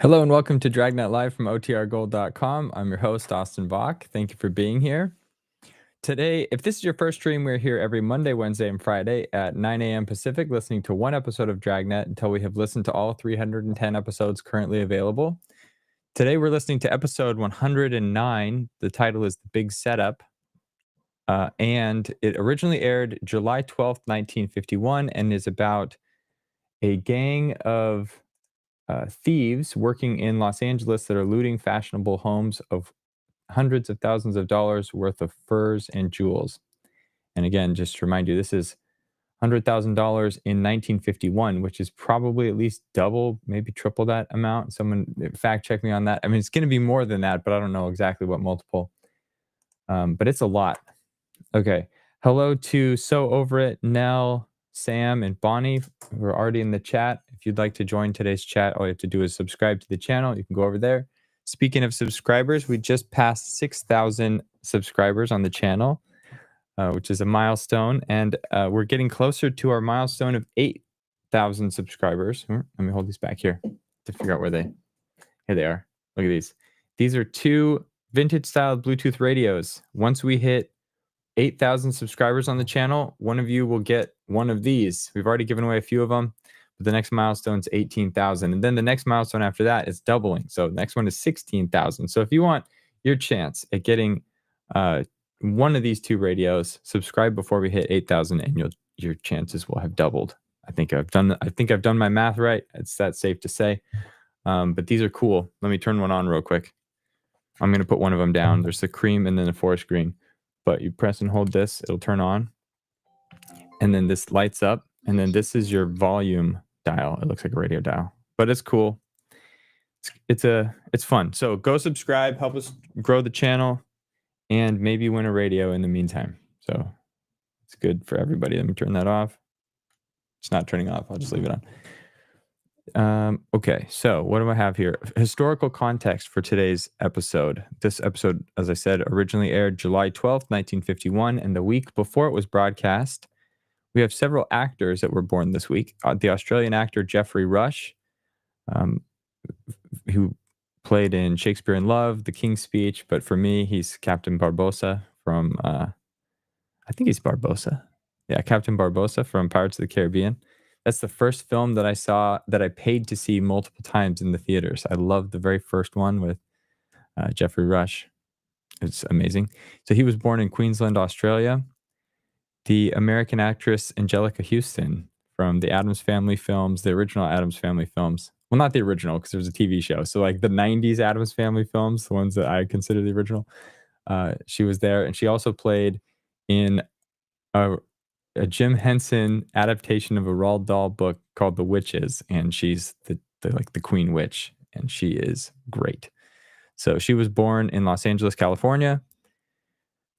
Hello and welcome to Dragnet Live from OTRGold.com. I'm your host, Austin Bach. Thank you for being here. Today, if this is your first stream, we're here every Monday, Wednesday, and Friday at 9 a.m. Pacific, listening to one episode of Dragnet until we have listened to all 310 episodes currently available. Today, we're listening to episode 109. The title is The Big Setup. And it originally aired July 12th, 1951, and is about a gang of thieves working in Los Angeles that are looting fashionable homes of hundreds of thousands of dollars worth of furs and jewels. And again, just to remind you, this is $100,000 in 1951, which is probably at least double, maybe triple that amount. Someone fact check me on that. I mean, it's going to be more than that, but I don't know exactly what multiple. But it's a lot. Okay. Hello to So Over It, Nell, Sam, and Bonnie, who are already in the chat. If you'd like to join today's chat, all you have to do is subscribe to the channel. You can go over there. Speaking of subscribers, we just passed 6,000 subscribers on the channel, which is a milestone. And we're getting closer to our milestone of 8,000 subscribers. Let me hold these back here to figure out where they... Here they are. Look at these. These are two vintage-style Bluetooth radios. Once we hit 8,000 subscribers on the channel, one of you will get one of these. We've already given away a few of them, but the next milestone is 18,000. And then the next milestone after that is doubling. So the next one is 16,000. So if you want your chance at getting one of these two radios, subscribe before we hit 8,000 and your chances will have doubled. I think I've done my math right. It's that safe to say. But these are cool. Let me turn one on real quick. I'm going to put one of them down. There's the cream and then the forest green. But you press and hold this, it'll turn on. And then this lights up. And then this is your volume dial. It looks like a radio dial, but it's cool. It's fun. So go subscribe, help us grow the channel, and maybe win a radio in the meantime. So it's good for everybody. Let me turn that off. It's not turning off. I'll just leave it on. Okay, so what do I have here? Historical context for today's episode. This episode, as I said, originally aired July 12th, 1951, and the week before it was broadcast, we have several actors that were born this week. The Australian actor Geoffrey Rush, who played in Shakespeare in Love, The King's Speech, but for me, he's Captain Barbossa from, I think he's Barbossa. Yeah, Captain Barbossa from Pirates of the Caribbean. That's the first film that I saw that I paid to see multiple times in the theaters. I loved the very first one with Geoffrey Rush. It's amazing. So he was born in Queensland, Australia. The American actress Angelica Houston from the Addams Family films, the original Addams Family films. Well, not the original because there was a TV show. So like the 90s Addams Family films, the ones that I consider the original. She was there. And she also played in a Jim Henson adaptation of a Roald Dahl book called The Witches, and she's the Queen Witch, and she is great. So she was born in Los Angeles, California.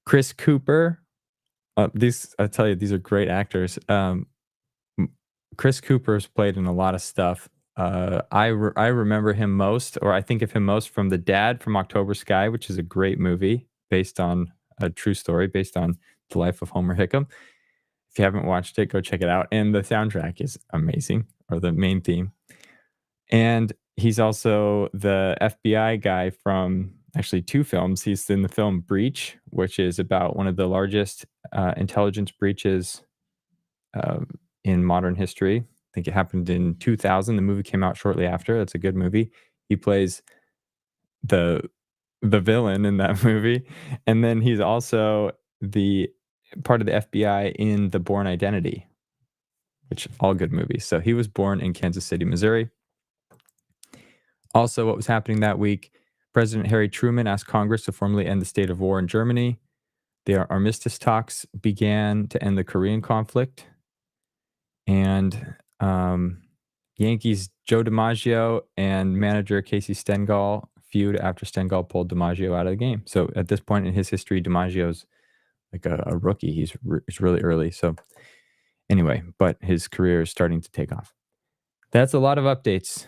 Chris Cooper, I tell you, these are great actors. Chris Cooper's played in a lot of stuff. I remember him most, or I think of him most from The Dad from October Sky, which is a great movie based on a true story, based on the life of Homer Hickam. If you haven't watched it, go check it out. And the soundtrack is amazing, or the main theme. And he's also the FBI guy from actually two films. He's in the film Breach, which is about one of the largest intelligence breaches in modern history. I think it happened in 2000. The movie came out shortly after. That's a good movie. He plays the villain in that movie. And then he's also the part of the FBI in The Bourne Identity, which all good movies. So he was born in Kansas City, Missouri. Also, what was happening that week, President Harry Truman asked Congress to formally end the state of war in Germany. The armistice talks began to end the Korean conflict. And Yankees Joe DiMaggio and manager Casey Stengel feud after Stengel pulled DiMaggio out of the game. So at this point in his history, DiMaggio's like a rookie. He's really early. So anyway, but his career is starting to take off. That's a lot of updates,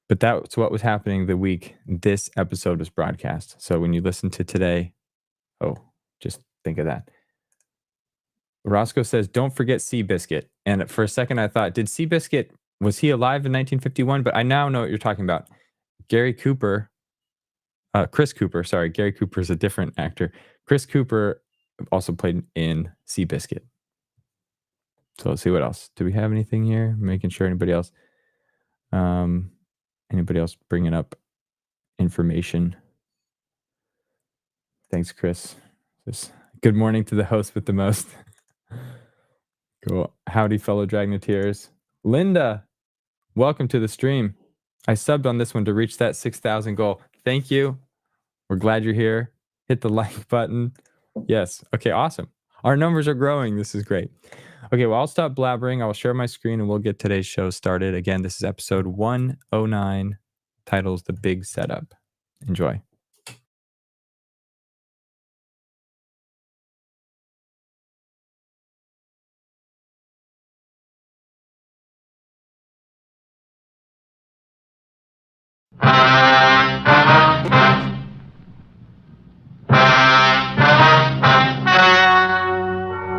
but that's what was happening the week this episode was broadcast. So when you listen to today, just think of that. Roscoe says, don't forget Seabiscuit. And for a second I thought, was he alive in 1951? But I now know what you're talking about. Chris Cooper, sorry. Gary Cooper is a different actor. Chris Cooper also played in Seabiscuit. So let's see what else. Do we have anything here? Making sure anybody else bringing up information. Thanks, Chris. Just good morning to the host with the most. Cool. Howdy, fellow Dragneteers. Linda, welcome to the stream. I subbed on this one to reach that 6,000 goal. Thank you. We're glad you're here. Hit the like button. Yes. Okay, awesome. Our numbers are growing. This is great. Okay, well, I'll stop blabbering. I'll share my screen and we'll get today's show started. Again, this is episode 109. Title's The Big Setup. Enjoy.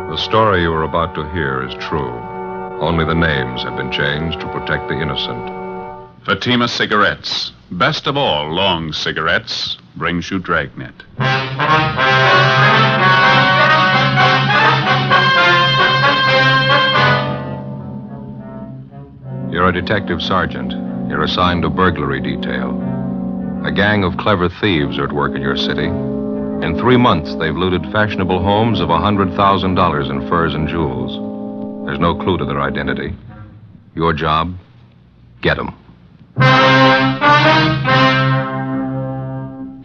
The story you are about to hear is true. Only the names have been changed to protect the innocent. Fatima Cigarettes, best of all long cigarettes, brings you Dragnet. You're a detective sergeant. You're assigned to burglary detail. A gang of clever thieves are at work in your city. In 3 months, they've looted fashionable homes of $100,000 in furs and jewels. There's no clue to their identity. Your job, get them.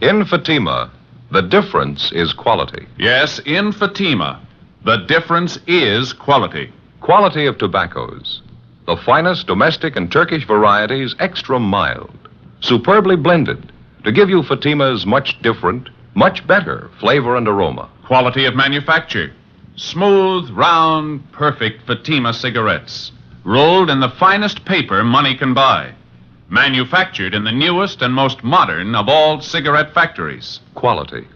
In Fatima, the difference is quality. Yes, in Fatima, the difference is quality. Quality of tobaccos. The finest domestic and Turkish varieties, extra mild. Superbly blended to give you Fatima's much different, much better flavor and aroma. Quality of manufacture. Smooth, round, perfect Fatima cigarettes. Rolled in the finest paper money can buy. Manufactured in the newest and most modern of all cigarette factories. Quality.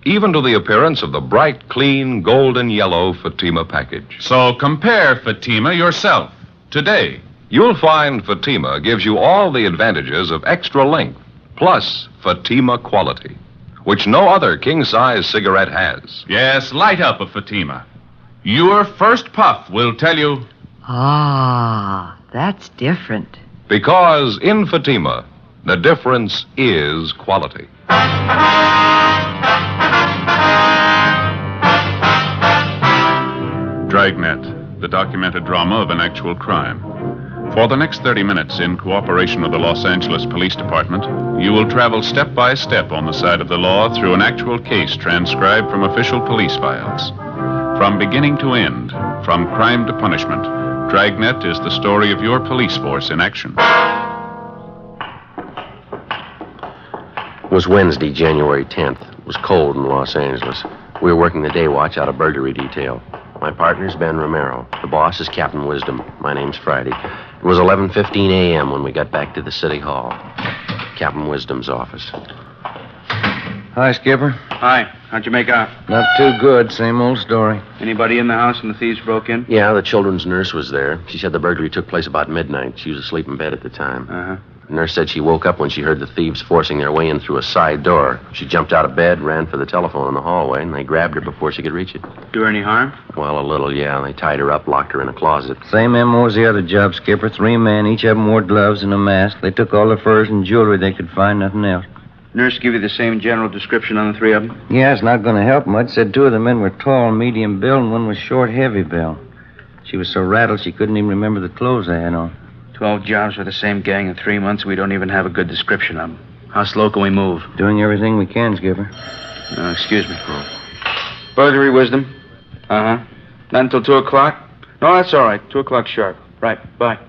Even to the appearance of the bright, clean, golden yellow Fatima package. So compare Fatima yourself today. You'll find Fatima gives you all the advantages of extra length, plus Fatima quality, which no other king-size cigarette has. Yes, light up a Fatima. Your first puff will tell you, ah, that's different. Because in Fatima, the difference is quality. Dragnet, the documented drama of an actual crime. For the next 30 minutes, in cooperation with the Los Angeles Police Department, you will travel step by step on the side of the law through an actual case transcribed from official police files. From beginning to end, from crime to punishment, Dragnet is the story of your police force in action. It was Wednesday, January 10th. It was cold in Los Angeles. We were working the day watch out of burglary detail. My partner's Ben Romero. The boss is Captain Wisdom. My name's Friday. It was 11:15 a.m. when we got back to the city hall. Captain Wisdom's office. Hi, Skipper. Hi. How'd you make out? Not too good. Same old story. Anybody in the house when the thieves broke in? Yeah, the children's nurse was there. She said the burglary took place about midnight. She was asleep in bed at the time. Uh-huh. The nurse said she woke up when she heard the thieves forcing their way in through a side door. She jumped out of bed, ran for the telephone in the hallway, and they grabbed her before she could reach it. Do her any harm? Well, a little, yeah. They tied her up, locked her in a closet. Same MO as the other job, Skipper. 3 men, each of them wore gloves and a mask. They took all the furs and jewelry they could find, nothing else. Nurse give you the same general description on the 3 of them? Yeah, it's not going to help much. Said 2 of the men were tall, medium build, and 1 was short, heavy build. She was so rattled she couldn't even remember the clothes they had on. 12 jobs for the same gang in 3 months. We don't even have a good description of them. How slow can we move? Doing everything we can, Skipper. Excuse me. Burglary, Wisdom? Uh-huh. Not until 2 o'clock? No, that's all right. 2 o'clock sharp. Right. Bye.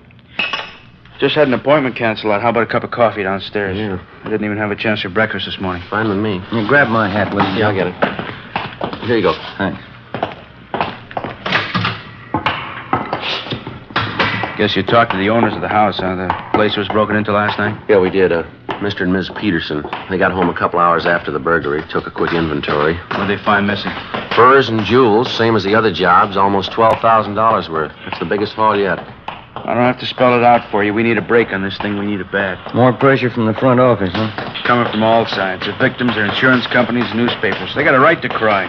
Just had an appointment canceled out. How about a cup of coffee downstairs? Yeah. I didn't even have a chance for breakfast this morning. Fine with me. Yeah, grab my hat, will you? Yeah, I'll get it. Here you go. Thanks. Guess you talked to the owners of the house, huh? The place was broken into last night? Yeah, we did. Mr. and Ms. Peterson. They got home a couple hours after the burglary, took a quick inventory. What'd they find missing? Furs and jewels, same as the other jobs, almost $12,000 worth. That's the biggest haul yet. I don't have to spell it out for you. We need a break on this thing. We need it bad. More pressure from the front office, huh? Coming from all sides. The victims, their insurance companies, newspapers. They got a right to cry.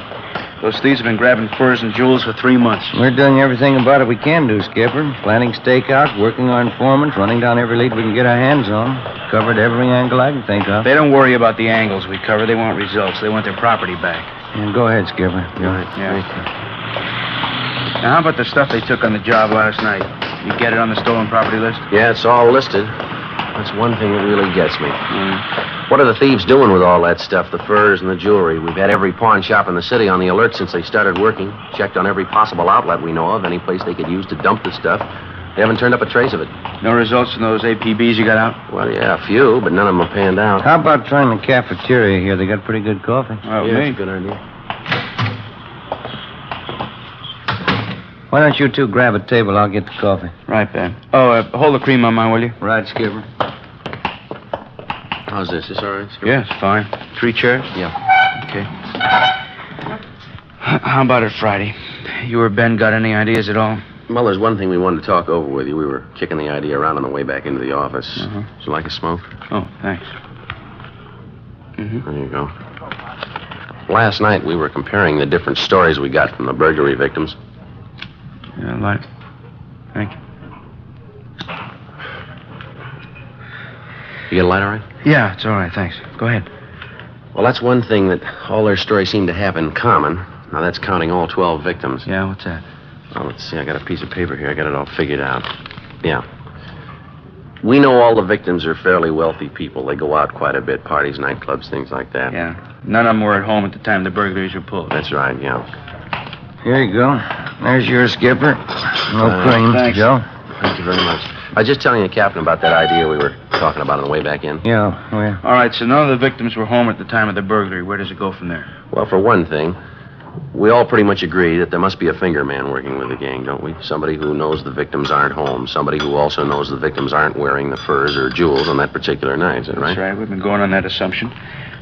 Those thieves have been grabbing furs and jewels for 3 months. We're doing everything about it we can do, Skipper. Planning stakeout, working on informants, running down every lead we can get our hands on. Covered every angle I can think of. They don't worry about the angles we cover. They want results. They want their property back. Yeah, go ahead, Skipper. Go ahead. Now, how about the stuff they took on the job last night? You get it on the stolen property list? Yeah, it's all listed. That's one thing that really gets me. What are the thieves doing with all that stuff, the furs and the jewelry? We've had every pawn shop in the city on the alert since they started working. Checked on every possible outlet we know of, any place they could use to dump the stuff. They haven't turned up a trace of it. No results from those APBs you got out? Well, yeah, a few, but none of them have panned out. How about trying the cafeteria here? They got pretty good coffee. Oh, yeah, me? that's a good idea. Why don't you two grab a table? I'll get the coffee. Right, Ben. Oh, hold the cream on mine, will you? Right, Skipper. How's this? This all right, Skipper? Yeah, it's fine. 3 chairs? Yeah. Okay. How about it Friday? You or Ben got any ideas at all? Well, there's one thing we wanted to talk over with you. We were kicking the idea around on the way back into the office. Uh-huh. Would you like a smoke? Oh, thanks. Mm-hmm. There you go. Last night, we were comparing the different stories we got from the burglary victims. Yeah, light. Thank you. You get a light all right? Yeah, it's all right, thanks. Go ahead. Well, that's one thing that all their stories seem to have in common. Now, that's counting all 12 victims. Yeah, what's that? Well, let's see. I got a piece of paper here. I got it all figured out. Yeah. We know all the victims are fairly wealthy people. They go out quite a bit, parties, nightclubs, things like that. Yeah. None of them were at home at the time the burglaries were pulled. That's right, yeah. Here you go. There's your Skipper. No cream, thanks. Joe. Thank you very much. I was just telling the captain about that idea we were talking about on the way back in. Yeah, well. All right, so none of the victims were home at the time of the burglary. Where does it go from there? Well, for one thing, we all pretty much agree that there must be a finger man working with the gang, don't we? Somebody who knows the victims aren't home. Somebody who also knows the victims aren't wearing the furs or jewels on that particular night, is that right? That's right. We've been going on that assumption.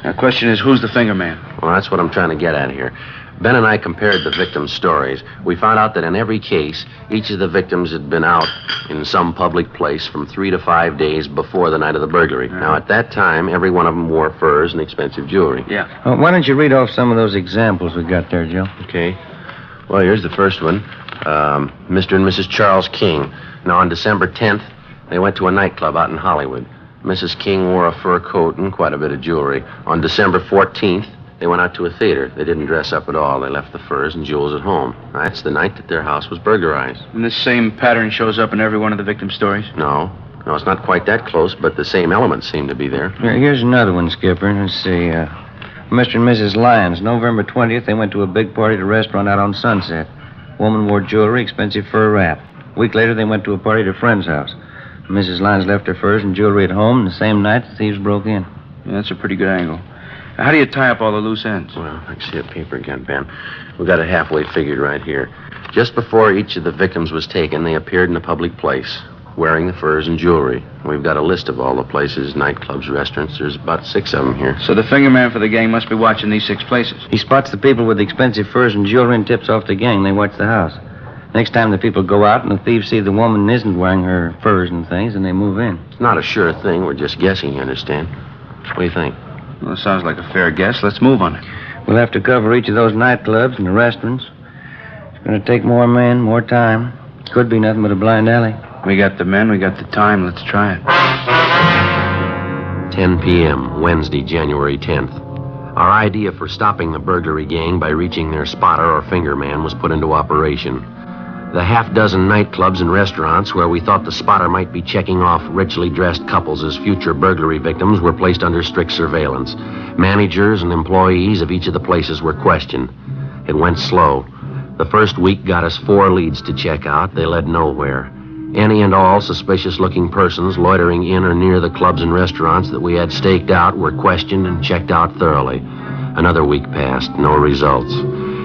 Now, the question is, who's the finger man? Well, that's what I'm trying to get at here. Ben and I compared the victims' stories. We found out that in every case, each of the victims had been out in some public place from 3 to 5 days before the night of the burglary. Now, at that time, every one of them wore furs and expensive jewelry. Yeah. Why don't you read off some of those examples we got there, Joe? Okay. Well, here's the first one. Mr. and Mrs. Charles King. Now, on December 10th, they went to a nightclub out in Hollywood. Mrs. King wore a fur coat and quite a bit of jewelry. On December 14th, they went out to a theater. They didn't dress up at all. They left the furs and jewels at home. That's the night that their house was burglarized. And this same pattern shows up in every one of the victims' stories? No, it's not quite that close, but the same elements seem to be there. Here's another one, Skipper. Let's see. Mr. and Mrs. Lyons. November 20th, they went to a big party at a restaurant out on Sunset. Woman wore jewelry, expensive fur wrap. A week later, they went to a party at a friend's house. Mrs. Lyons left her furs and jewelry at home, and the same night, the thieves broke in. Yeah, that's a pretty good angle. How do you tie up all the loose ends? Well, I can see that paper again, Ben. We got it halfway figured right here. Just before each of the victims was taken, they appeared in a public place, wearing the furs and jewelry. We've got a list of all the places, nightclubs, restaurants. There's about 6 of them here. So the finger man for the gang must be watching these 6 places. He spots the people with the expensive furs and jewelry and tips off the gang. They watch the house. Next time the people go out and the thieves see the woman isn't wearing her furs and things, and they move in. It's not a sure thing. We're just guessing, you understand? What do you think? Well, it sounds like a fair guess. Let's move on it. We'll have to cover each of those nightclubs and the restaurants. It's going to take more men, more time. Could be nothing but a blind alley. We got the men, we got the time. Let's try it. 10 p.m., Wednesday, January 10th. Our idea for stopping the burglary gang by reaching their spotter or finger man was put into operation. The half-dozen nightclubs and restaurants where we thought the spotter might be checking off richly dressed couples as future burglary victims were placed under strict surveillance. Managers and employees of each of the places were questioned. It went slow. The first week got us 4 leads to check out. They led nowhere. Any and all suspicious-looking persons loitering in or near the clubs and restaurants that we had staked out were questioned and checked out thoroughly. Another week passed, no results.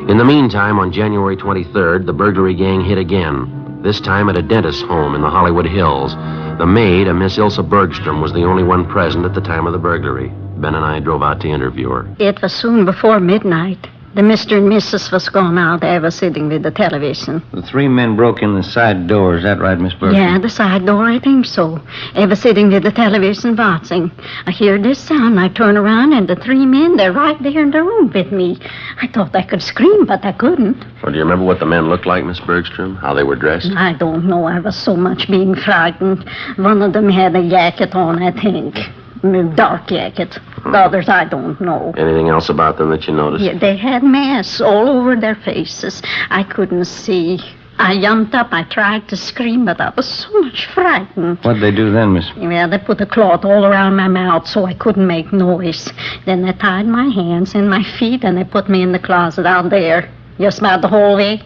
In the meantime, on January 23rd, the burglary gang hit again, this time at a dentist's home in the Hollywood Hills. The maid, a Miss Ilsa Bergstrom, was the only one present at the time of the burglary. Ben and I drove out to interview her. It was soon before midnight. The Mr. and Mrs. was gone out. They were sitting with the television. The 3 men broke in the side door. Is that right, Miss Bergstrom? Yeah, the side door, I think so. They were sitting with the television watching. I hear this sound. I turn around, and the 3 men, they're right there in the room with me. I thought I could scream, but I couldn't. Well, do you remember what the men looked like, Miss Bergstrom? How they were dressed? I don't know. I was so much being frightened. One of them had a jacket on, I think. A dark jacket. The others, I don't know. Anything else about them that you noticed? Yeah, they had masks all over their faces. I couldn't see. I jumped up. I tried to scream, but I was so much frightened. What'd they do then, Miss? Yeah, they put a cloth all around my mouth so I couldn't make noise. Then they tied my hands and my feet, and they put me in the closet out there, just about the hallway.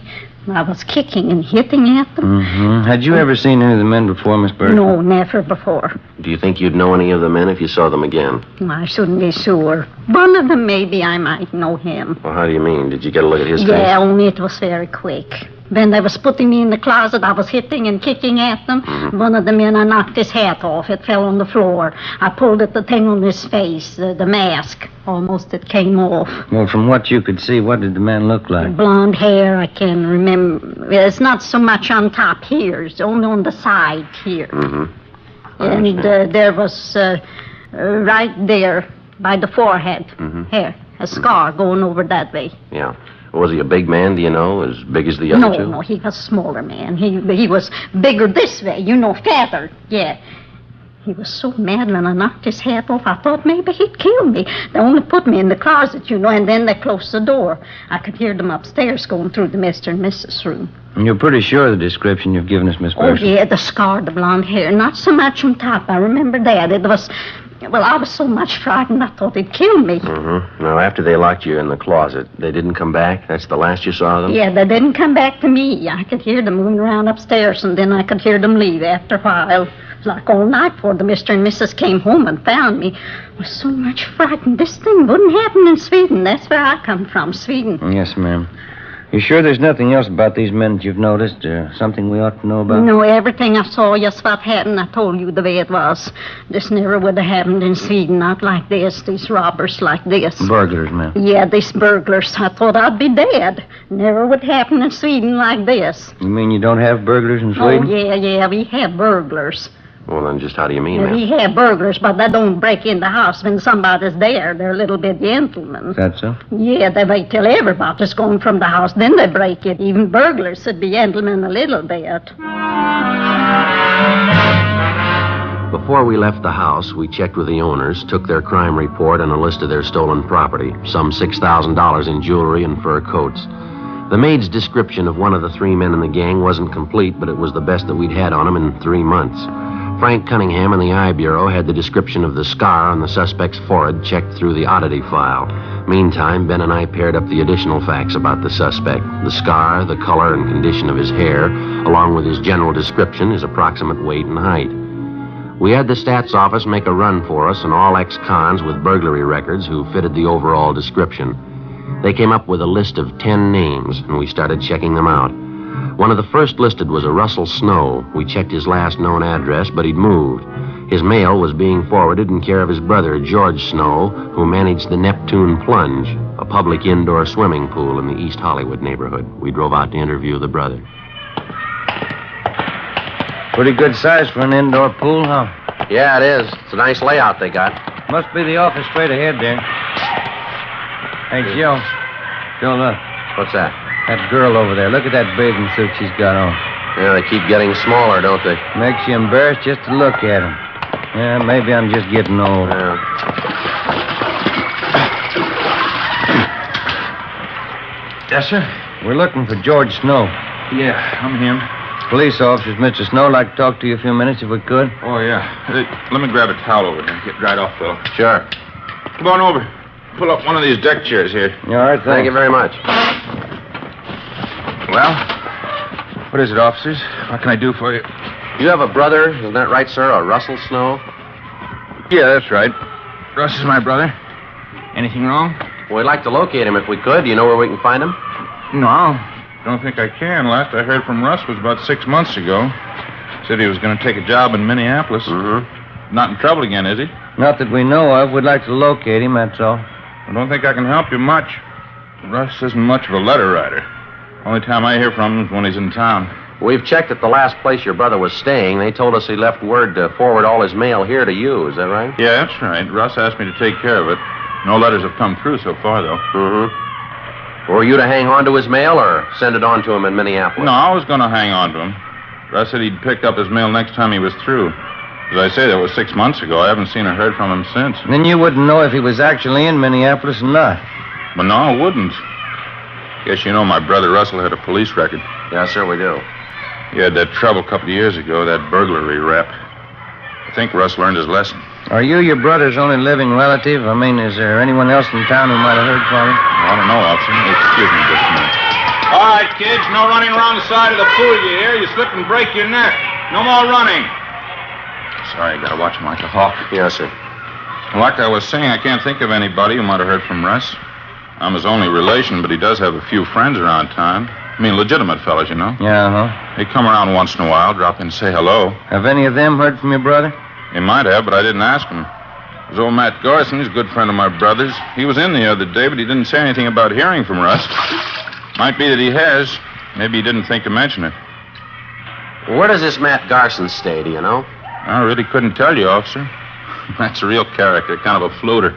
I was kicking and hitting at them. Mm-hmm. Had you ever seen any of the men before, Miss Bergstrom? No, never before. Do you think you'd know any of the men if you saw them again? I shouldn't be sure. One of them, maybe I might know him. Well, how do you mean? Did you get a look at his face? Yeah, only it was very quick. When they was putting me in the closet, I was hitting and kicking at them. Mm-hmm. One of the men, I knocked his hat off. It fell on the floor. I pulled at the thing on his face, the mask. Almost it came off. Well, from what you could see, what did the man look like? Blonde hair, I can remember. It's not so much on top here. It's only on the side here. Mm-hmm. And there was right there by the forehead, hair, a scar going over that way. Yeah. Was he a big man, do you know? As big as the other two? No, he was a smaller man. He was bigger this way, fatter. Yeah. He was so mad when I knocked his hat off, I thought maybe he'd kill me. They only put me in the closet, and then they closed the door. I could hear them upstairs going through the Mr. and Mrs. room. And you're pretty sure of the description you've given us, Miss Bergstrom? Oh, yeah, the scar, the blonde hair. Not so much on top. I remember that. It was... Well, I was so much frightened, I thought he'd kill me. Mm-hmm. Now, after they locked you in the closet, they didn't come back? That's the last you saw of them? Yeah, they didn't come back to me. I could hear them moving around upstairs, and then I could hear them leave after a while. It was like all night before the Mr. and Mrs. came home and found me. I was so much frightened. This thing wouldn't happen in Sweden. That's where I come from, Sweden. Yes, ma'am. You sure there's nothing else about these men that you've noticed? Something we ought to know about? No, everything I saw, just what happened, I told you the way it was. This never would have happened in Sweden, not like this, these robbers like this. Burglars, ma'am. Yeah, these burglars. I thought I'd be dead. Never would happen in Sweden like this. You mean you don't have burglars in Sweden? Oh, yeah, we have burglars. Well, then just how do you mean, Yeah, ma'am? we have burglars, but they don't break in the house when somebody's there. They're a little bit gentlemen. Is that so? Yeah, they wait till everybody's gone from the house, then they break it. Even burglars should be gentlemen a little bit. Before we left the house, we checked with the owners, took their crime report and a list of their stolen property, some $6,000 in jewelry and fur coats. The maid's description of one of the 3 men in the gang wasn't complete, but it was the best that we'd had on him in 3 months. Frank Cunningham in the Eye Bureau had the description of the scar on the suspect's forehead checked through the oddity file. Meantime, Ben and I paired up the additional facts about the suspect. The scar, the color and condition of his hair, along with his general description, his approximate weight and height. We had the stats office make a run for us and all ex-cons with burglary records who fitted the overall description. They came up with a list of 10 names, and we started checking them out. One of the first listed was a Russell Snow. We checked his last known address, but he'd moved. His mail was being forwarded in care of his brother, George Snow, who managed the Neptune Plunge, a public indoor swimming pool in the East Hollywood neighborhood. We drove out to interview the brother. Pretty good size for an indoor pool, huh? Yeah, it is. It's a nice layout they got. Must be the office straight ahead there. Hey, Joe. Joe, look. What's that? That girl over there. Look at that bathing suit she's got on. Yeah, they keep getting smaller, don't they? Makes you embarrassed just to look at them. Yeah, maybe I'm just getting old. Yeah. Yes, sir? We're looking for George Snow. Yeah, I'm him. Police officers, Mr. Snow, like to talk to you a few minutes if we could. Oh, yeah. Hey, let me grab a towel over here. Get dried off, Phil. Sure. Come on over. Pull up one of these deck chairs here. All right, Thank you very much. Well, what is it, officers? What can I do for you? You have a brother, isn't that right, sir? A Russell Snow? Yeah, that's right. Russ is my brother. Anything wrong? Well, we'd like to locate him if we could. Do you know where we can find him? No. Don't think I can. Last I heard from Russ was about 6 months ago. Said he was going to take a job in Minneapolis. Mm-hmm. Not in trouble again, is he? Not that we know of. We'd like to locate him, that's all. I don't think I can help you much. Russ isn't much of a letter writer. Only time I hear from him is when he's in town. We've checked at the last place your brother was staying. They told us he left word to forward all his mail here to you. Is that right? Yeah, that's right. Russ asked me to take care of it. No letters have come through so far, though. Mm-hmm. Were you to hang on to his mail or send it on to him in Minneapolis? No, I was going to hang on to him. Russ said he'd pick up his mail next time he was through. As I say, that was 6 months ago. I haven't seen or heard from him since. Then you wouldn't know if he was actually in Minneapolis or not. But no, I wouldn't. Guess you know my brother Russell had a police record. Yes, sir, we do. He had that trouble a couple of years ago, that burglary rap. I think Russ learned his lesson. Are you your brother's only living relative? I mean, is there anyone else in town who might have heard from him? I don't know, officer. Excuse me just a minute. All right, kids, no running around the side of the pool, you hear? You slip and break your neck. No more running. Sorry, I gotta watch him like a hawk. Yes, sir. Like I was saying, I can't think of anybody who might have heard from Russ. I'm his only relation, but he does have a few friends around town. I mean, legitimate fellas, you know. Yeah, huh? They come around once in a while, drop in and say hello. Have any of them heard from your brother? They might have, but I didn't ask him. There's old Matt Garson. He's a good friend of my brother's. He was in the other day, but he didn't say anything about hearing from Russ. Might be that he has. Maybe he didn't think to mention it. Where does this Matt Garson stay, do you know? I really couldn't tell you, officer. That's a real character, kind of a floater.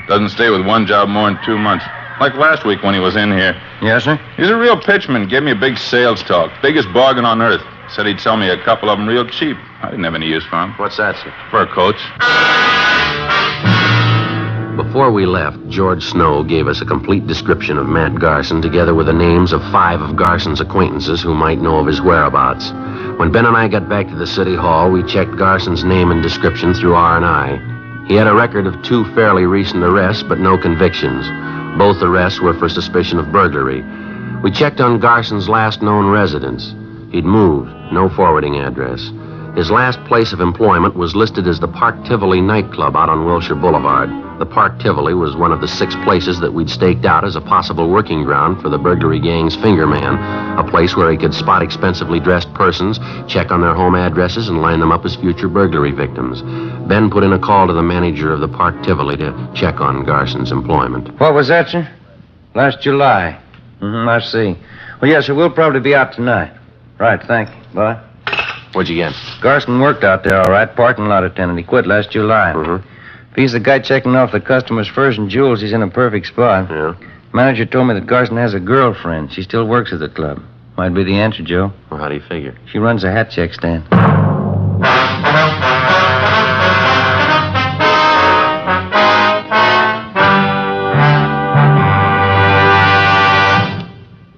Doesn't stay with one job more than 2 months. Like last week when he was in here. Yes, sir? He's a real pitchman. Gave me a big sales talk. Biggest bargain on earth. Said he'd sell me a couple of them real cheap. I didn't have any use for them. What's that, sir? Fur coats. Before we left, George Snow gave us a complete description of Matt Garson, together with the names of 5 of Garson's acquaintances who might know of his whereabouts. When Ben and I got back to the city hall, we checked Garson's name and description through R&I. He had a record of 2 fairly recent arrests, but no convictions. Both arrests were for suspicion of burglary. We checked on Garson's last known residence. He'd moved, no forwarding address. His last place of employment was listed as the Park Tivoli nightclub out on Wilshire Boulevard. The Park Tivoli was one of the 6 places that we'd staked out as a possible working ground for the burglary gang's finger man, a place where he could spot expensively dressed persons, check on their home addresses, and line them up as future burglary victims. Ben put in a call to the manager of the Park Tivoli to check on Garson's employment. What was that, sir? Last July. I see. Well, yes, sir, we'll probably be out tonight. Right, thank you. Bye. What'd you get? Garson worked out there, all right. Parking lot attendant. He quit last July. If he's the guy checking off the customers' furs and jewels, he's in a perfect spot. Yeah. Manager told me that Garson has a girlfriend. She still works at the club. Might be the answer, Joe. Well, how do you figure? She runs a hat check stand.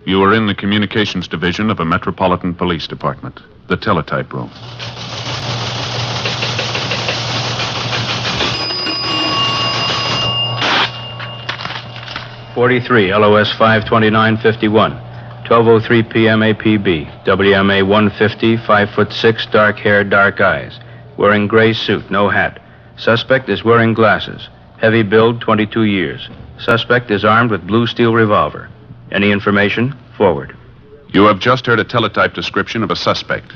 You are in the communications division of a Metropolitan Police Department, the teletype room. .43 LOS 52951, 12:03 p.m. APB, WMA 150, 5'6", dark hair, dark eyes, wearing gray suit, no hat. Suspect is wearing glasses. Heavy build, 22 years. Suspect is armed with blue steel revolver. Any information? Forward. You have just heard a teletype description of a suspect.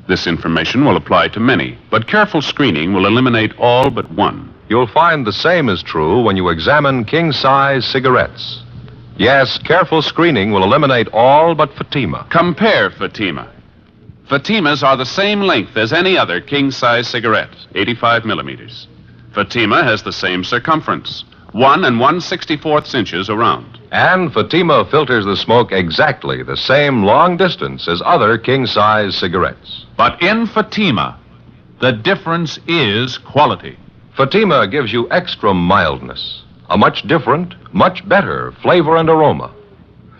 This information will apply to many, but careful screening will eliminate all but one. You'll find the same is true when you examine king-size cigarettes. Yes, careful screening will eliminate all but Fatima. Compare Fatima. Fatimas are the same length as any other king-size cigarette, 85 millimeters. Fatima has the same circumference, 1 1/64 inches around. And Fatima filters the smoke exactly the same long distance as other king-size cigarettes. But in Fatima, the difference is quality. Fatima gives you extra mildness, a much different, much better flavor and aroma.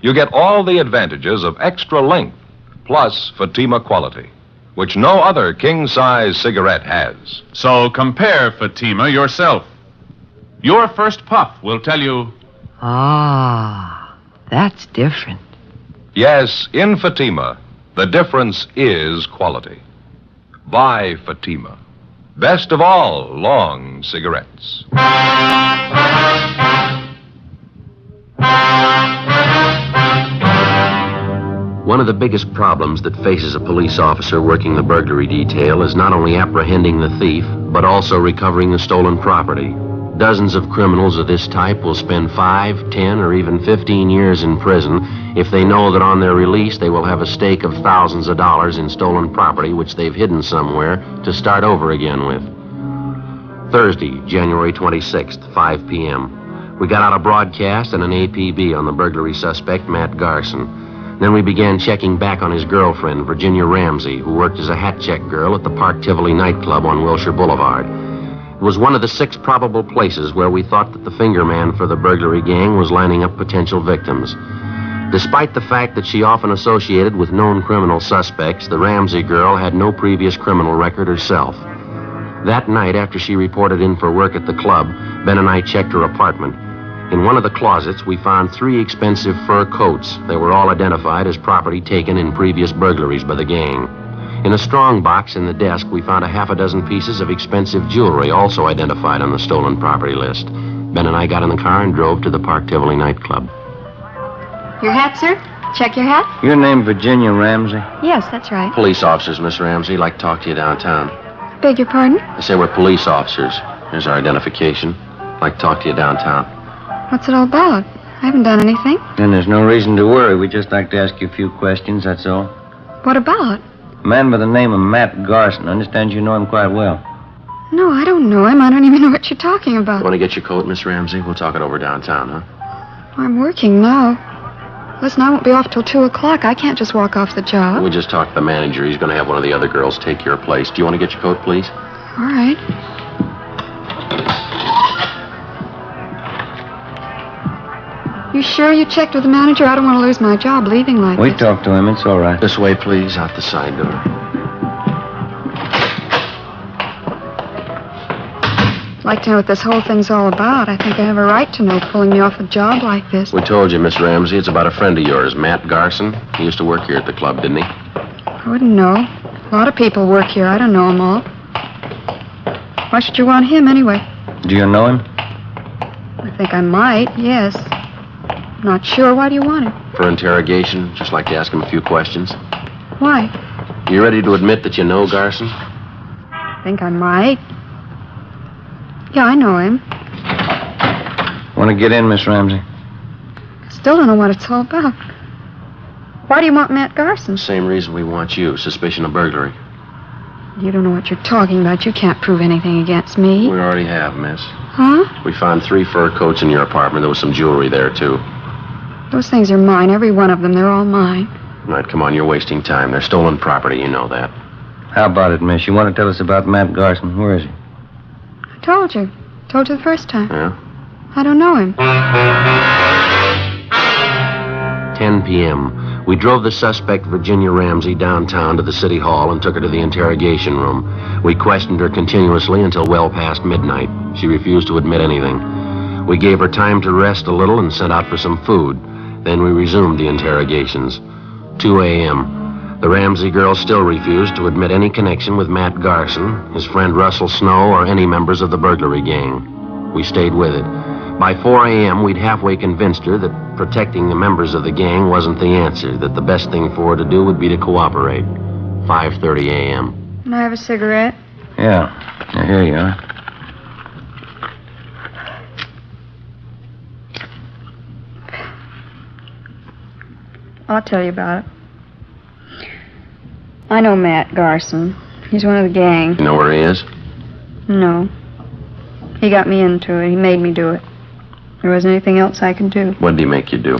You get all the advantages of extra length, plus Fatima quality, which no other king-size cigarette has. So compare Fatima yourself. Your first puff will tell you... Ah, that's different. Yes, in Fatima, the difference is quality. Buy Fatima. Best of all long cigarettes. One of the biggest problems that faces a police officer working the burglary detail is not only apprehending the thief, but also recovering the stolen property. Dozens of criminals of this type will spend 5, 10, or even 15 years in prison if they know that on their release they will have a stake of thousands of dollars in stolen property which they've hidden somewhere to start over again with. Thursday, January 26th, 5 p.m. We got out a broadcast and an APB on the burglary suspect, Matt Garson. Then we began checking back on his girlfriend, Virginia Ramsey, who worked as a hat check girl at the Park Tivoli nightclub on Wilshire Boulevard. It was one of the 6 probable places where we thought that the finger man for the burglary gang was lining up potential victims. Despite the fact that she often associated with known criminal suspects, the Ramsey girl had no previous criminal record herself. That night, after she reported in for work at the club, Ben and I checked her apartment. In one of the closets, we found 3 expensive fur coats. They were all identified as property taken in previous burglaries by the gang. In a strong box in the desk, we found a half a dozen pieces of expensive jewelry, also identified on the stolen property list. Ben and I got in the car and drove to the Park Tivoli nightclub. Your hat, sir? Check your hat? Your name Virginia Ramsey? Yes, that's right. Police officers, Miss Ramsey. Like to talk to you downtown. Beg your pardon? I say we're police officers. Here's our identification. Like to talk to you downtown. What's it all about? I haven't done anything. Then there's no reason to worry. We'd just like to ask you a few questions, that's all. What about? A man by the name of Matt Garson. I understand you know him quite well. No, I don't know him. I don't even know what you're talking about. Want to get your coat, Miss Ramsey? We'll talk it over downtown, huh? I'm working now. Listen, I won't be off till 2 o'clock. I can't just walk off the job. We just talked to the manager. He's going to have one of the other girls take your place. Do you want to get your coat, please? All right. You sure you checked with the manager? I don't want to lose my job leaving like We this. talked to him. It's all right. This way, please, out the side door. I'd like to know what this whole thing's all about. I think I have a right to know, pulling me off a job like this. We told you, Miss Ramsey, it's about a friend of yours, Matt Garson. He used to work here at the club, didn't he? I wouldn't know. A lot of people work here. I don't know them all. Why should you want him anyway? Do you know him? I think I might, yes. Not sure. Why do you want him? For interrogation, just like to ask him a few questions. Why? You ready to admit that you know Garson? I think I might. Yeah, I know him. Want to get in, Miss Ramsey? Still don't know what it's all about. Why do you want Matt Garson? Same reason we want you, suspicion of burglary. You don't know what you're talking about. You can't prove anything against me. We already have, miss. Huh? We found 3 fur coats in your apartment. There was some jewelry there, too. Those things are mine, every one of them. They're all mine. All right, come on, you're wasting time. They're stolen property, you know that. How about it, miss? You want to tell us about Matt Garson? Where is he? I told you. Told you the first time. Yeah? I don't know him. 10 p.m. We drove the suspect, Virginia Ramsey, downtown to the city hall and took her to the interrogation room. We questioned her continuously until well past midnight. She refused to admit anything. We gave her time to rest a little and sent out for some food. Then we resumed the interrogations. 2 a.m. The Ramsey girl still refused to admit any connection with Matt Garson, his friend Russell Snow, or any members of the burglary gang. We stayed with it. By 4 a.m., we'd halfway convinced her that protecting the members of the gang wasn't the answer, that the best thing for her to do would be to cooperate. 5:30 a.m. Can I have a cigarette? Yeah. Here you are. I'll tell you about it. I know Matt Garson. He's one of the gang. You know where he is? No. He got me into it. He made me do it. There wasn't anything else I could do. What did he make you do?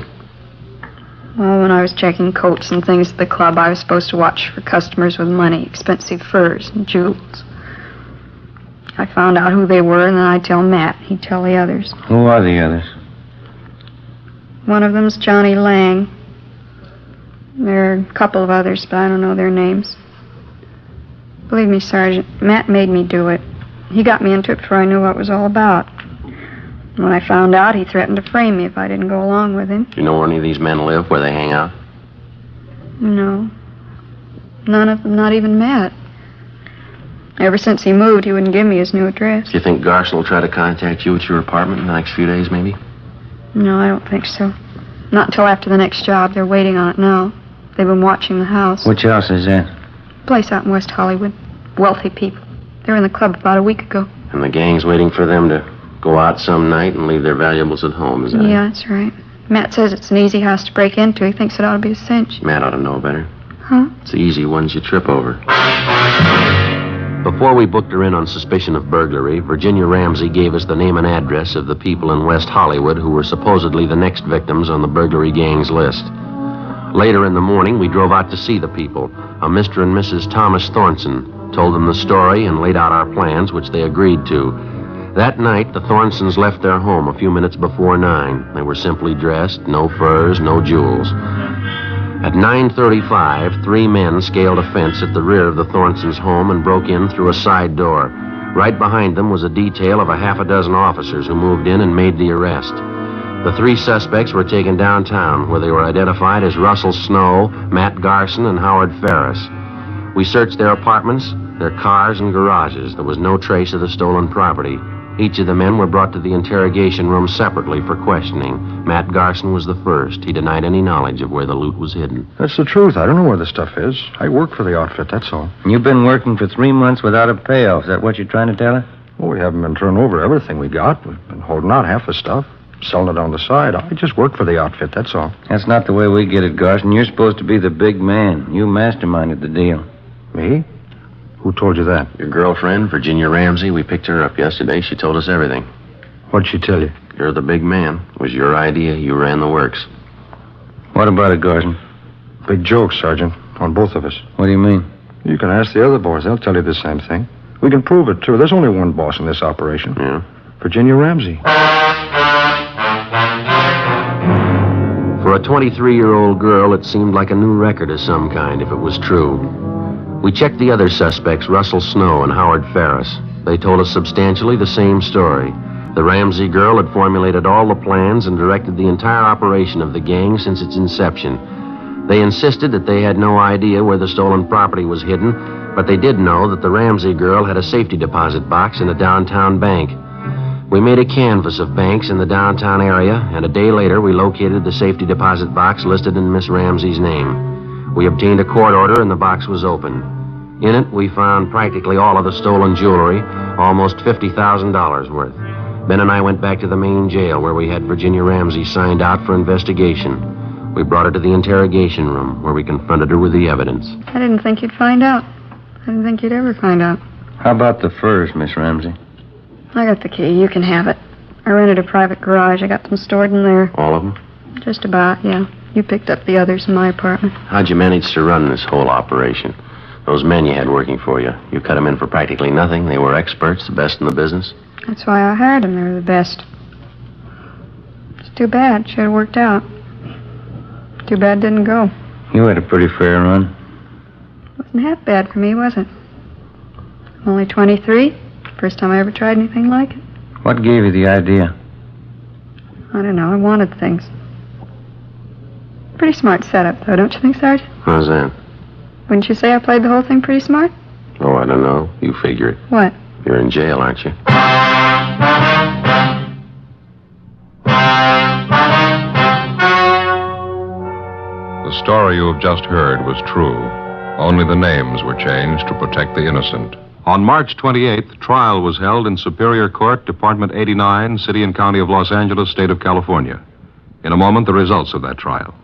Well, when I was checking coats and things at the club, I was supposed to watch for customers with money, expensive furs and jewels. I found out who they were, and then I'd tell Matt. He'd tell the others. Who are the others? One of them's Johnny Lang. There are a couple of others, but I don't know their names. Believe me, Sergeant, Matt made me do it. He got me into it before I knew what it was all about. When I found out, he threatened to frame me if I didn't go along with him. Do you know where any of these men live, where they hang out? No. None of them, not even Matt. Ever since he moved, he wouldn't give me his new address. Do you think Garson will try to contact you at your apartment in the next few days, maybe? No, I don't think so. Not until after the next job. They're waiting on it now. They've been watching the house. Which house is that? Place out in West Hollywood. Wealthy people. They were in the club about a week ago. And the gang's waiting for them to go out some night and leave their valuables at home, is that Yeah, that's right. Matt says it's an easy house to break into. He thinks it ought to be a cinch. it? Matt ought to know better. Huh? It's the easy ones you trip over. Before we booked her in on suspicion of burglary, Virginia Ramsey gave us the name and address of the people in West Hollywood who were supposedly the next victims on the burglary gang's list. Later in the morning, we drove out to see the people. A Mr. and Mrs. Thomas Thornton told them the story and laid out our plans, which they agreed to. That night, the Thornsons left their home a few minutes before 9. They were simply dressed, no furs, no jewels. At 9:35, 3 men scaled a fence at the rear of the Thornsons' home and broke in through a side door. Right behind them was a detail of a half a dozen officers who moved in and made the arrest. The 3 suspects were taken downtown, where they were identified as Russell Snow, Matt Garson, and Howard Ferris. We searched their apartments, their cars, and garages. There was no trace of the stolen property. Each of the men were brought to the interrogation room separately for questioning. Matt Garson was the first. He denied any knowledge of where the loot was hidden. That's the truth. I don't know where the stuff is. I work for the outfit, that's all. You've been working for 3 months without a payoff. Is that what you're trying to tell her? Well, we haven't been turning over everything we got. We've been holding out half the stuff, selling it on the side. I just work for the outfit, that's all. That's not the way we get it, Garson. You're supposed to be the big man. You masterminded the deal. Me? Who told you that? Your girlfriend, Virginia Ramsey, we picked her up yesterday. She told us everything. What'd she tell you? You're the big man. It was your idea. You ran the works. What about it, Garson? Big joke, Sergeant, on both of us. What do you mean? You can ask the other boys. They'll tell you the same thing. We can prove it, too. There's only one boss in this operation. Yeah? Virginia Ramsey. For a 23-year-old girl, it seemed like a new record of some kind, if it was true. We checked the other suspects, Russell Snow and Howard Ferris. They told us substantially the same story. The Ramsey girl had formulated all the plans and directed the entire operation of the gang since its inception. They insisted that they had no idea where the stolen property was hidden, but they did know that the Ramsey girl had a safety deposit box in a downtown bank. We made a canvass of banks in the downtown area, and a day later we located the safety deposit box listed in Miss Ramsey's name. We obtained a court order and the box was open. In it, we found practically all of the stolen jewelry, almost $50,000 worth. Ben and I went back to the main jail where we had Virginia Ramsey signed out for investigation. We brought her to the interrogation room where we confronted her with the evidence. I didn't think you'd find out. I didn't think you'd ever find out. How about the furs, Miss Ramsey? I got the key. You can have it. I rented a private garage. I got them stored in there. All of them? Just about, yeah. You picked up the others in my apartment. How'd you manage to run this whole operation? Those men you had working for you, you cut them in for practically nothing. They were experts, the best in the business. That's why I hired them. They were the best. It's too bad. Should have worked out. Too bad it didn't go. You had a pretty fair run. Wasn't half bad for me, was it? I'm only 23. First time I ever tried anything like it. What gave you the idea? I don't know. I wanted things. Pretty smart setup, though, don't you think, Sergeant? How's that? Wouldn't you say I played the whole thing pretty smart? Oh, I don't know. You figure it. What? You're in jail, aren't you? The story you have just heard was true. Only the names were changed to protect the innocent. On March 28th, trial was held in Superior Court, Department 89, City and County of Los Angeles, State of California. In a moment, the results of that trial.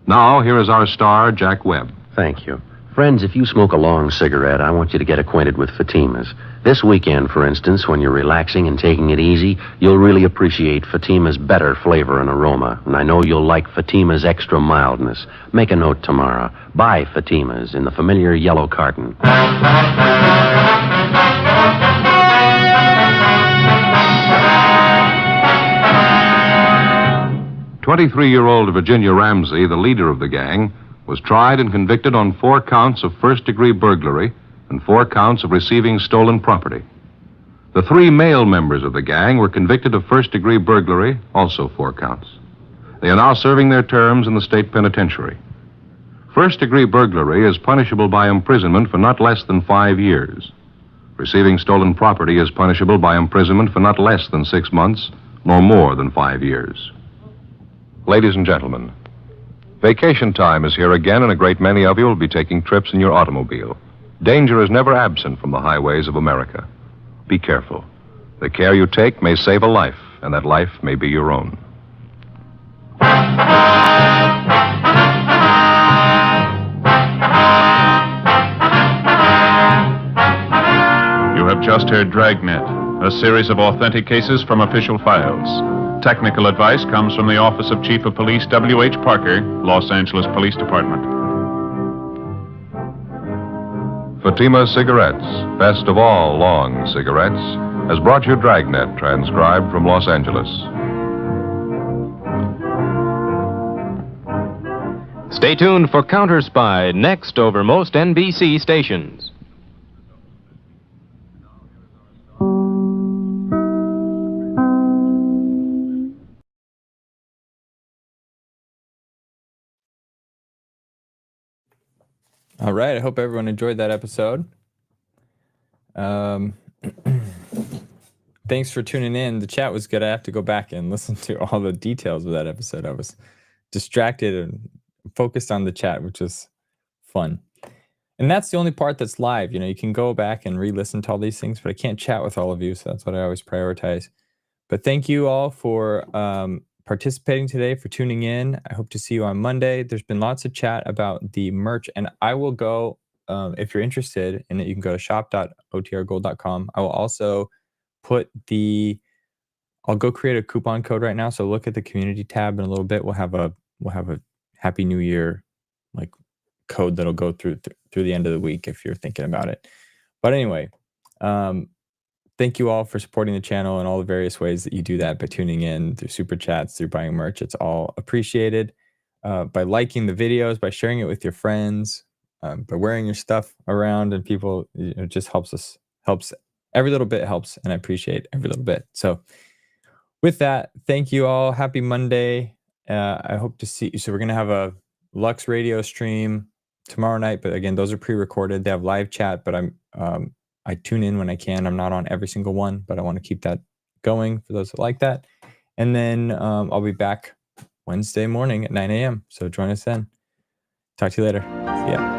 Now, here is our star, Jack Webb. Thank you. Friends, if you smoke a long cigarette, I want you to get acquainted with Fatima's. This weekend, for instance, when you're relaxing and taking it easy, you'll really appreciate Fatima's better flavor and aroma. And I know you'll like Fatima's extra mildness. Make a note tomorrow. Buy Fatima's in the familiar yellow carton. 23-year-old Virginia Ramsey, the leader of the gang, was tried and convicted on 4 counts of first-degree burglary and 4 counts of receiving stolen property. The 3 male members of the gang were convicted of first-degree burglary, also 4 counts. They are now serving their terms in the state penitentiary. First-degree burglary is punishable by imprisonment for not less than 5 years. Receiving stolen property is punishable by imprisonment for not less than 6 months, nor more than 5 years. Ladies and gentlemen, vacation time is here again, and a great many of you will be taking trips in your automobile. Danger is never absent from the highways of America. Be careful. The care you take may save a life, and that life may be your own. You have just heard Dragnet, a series of authentic cases from official files. Technical advice comes from the Office of Chief of Police W.H. Parker, Los Angeles Police Department. Fatima Cigarettes, best of all long cigarettes, has brought you Dragnet, transcribed from Los Angeles. Stay tuned for Counter Spy, next over most NBC stations. All right. I hope everyone enjoyed that episode. Thanks for tuning in. The chat was good. I have to go back and listen to all the details of that episode. I was distracted and focused on the chat, which was fun. And that's the only part that's live. You know, you can go back and re-listen to all these things, but I can't chat with all of you, so that's what I always prioritize. But thank you all for participating today, for tuning in. I hope to see you on Monday. There's been lots of chat about the merch, and I will go, if you're interested in it, you can go to shop.otrgold.com. I will also put I'll go create a coupon code right now. So look at the community tab in a little bit. We'll have a Happy New Year like code that'll go through the end of the week if you're thinking about it. But anyway, thank you all for supporting the channel in all the various ways that you do that, by tuning in, through super chats, through buying merch. It's all appreciated. By liking the videos, by sharing it with your friends, by wearing your stuff around, and people, it just helps. Every little bit helps, and I appreciate every little bit. So with that, thank you all. Happy Monday. I hope to see you. So we're going to have a Lux radio stream tomorrow night, but again, those are pre-recorded. They have live chat, but I tune in when I can. I'm not on every single one, but I want to keep that going for those that like that. And then I'll be back Wednesday morning at 9 a.m. So join us then. Talk to you later. See ya.